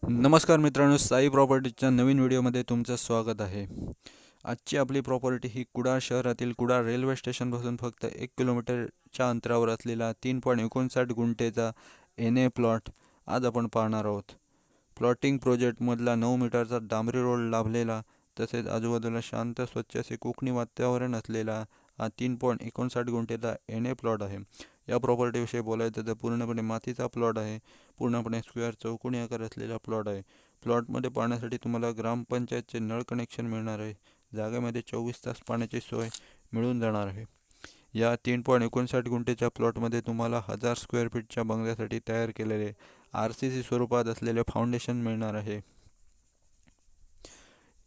नमस्कार मित्रांनो, साई प्रॉपर्टीच्या नवीन व्हिडिओमध्ये तुमचं स्वागत आहे। आजची आपली प्रॉपर्टी ही कुडाळ शहरातील कुडाळ रेल्वे स्टेशनपासून फक्त 1 किलोमीटरच्या अंतरावर असलेला 3.59 गुंठेचा NA प्लॉट आज आपण पाहणार आहोत। प्लॉटिंग प्रोजेक्टमधला 9 मीटरचा डांबरी रोड लाभलेला तसेच आजूबाजूला शांत स्वच्छ असे कोकणी वातावरण असलेला हा 3.59 गुंठेचा NA प्लॉट आहे। या प्रॉपर्टीविषयी बोलायचं तर पूर्णपणे मातीचा प्लॉट आहे, पूर्णपणे स्क्वेअर चौकोनी आकार असलेला प्लॉट आहे। प्लॉटमध्ये पाण्यासाठी तुम्हाला ग्रामपंचायतचे नळ कनेक्शन मिळणार आहे। जागेमध्ये 24 तास पाण्याची सोय मिळून जाणार आहे। या 3.59 गुंठेच्या प्लॉटमध्ये तुम्हाला 1000 स्क्वेअर फीटच्या बंगल्यासाठी तयार केलेले RCC स्वरूपात असलेले फाउंडेशन मिळणार आहे।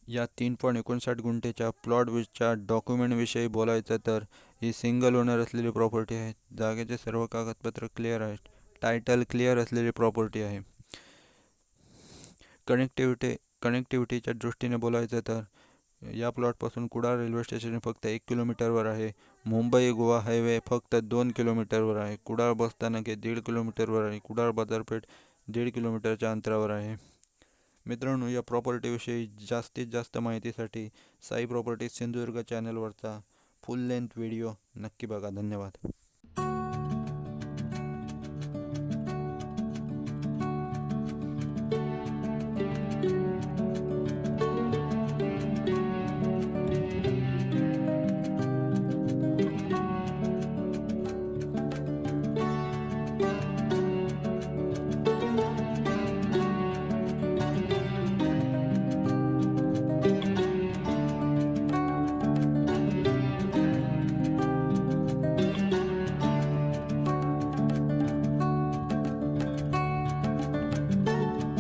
या 3.59 गुंठेच्या प्लॉटच्या डॉक्युमेंटविषयी बोलायचं तर ही सिंगल ओनर असलेली प्रॉपर्टी आहे। जागेचे सर्व कागदपत्र क्लिअर आहेत, टायटल क्लिअर असलेली प्रॉपर्टी आहे। कनेक्टिव्हिटीच्या दृष्टीने बोलायचं तर या प्लॉटपासून कुडाळ रेल्वे स्टेशन फक्त 1 किलोमीटरवर आहे। मुंबई गोवा हायवे फक्त 2 किलोमीटरवर आहे। कुडाळ बसस्थानक हे 1.5 किलोमीटरवर आहे। कुडाळ बाजारपेठ 1.5 किलोमीटरच्या अंतरावर आहे। मित्रांनो, या प्रॉपर्टीविषयी जास्तीत जास्त माहितीसाठी साई प्रॉपर्टी सिंधुदुर्ग चॅनलवरचा फुल लेंथ व्हिडिओ नक्की बघा। धन्यवाद।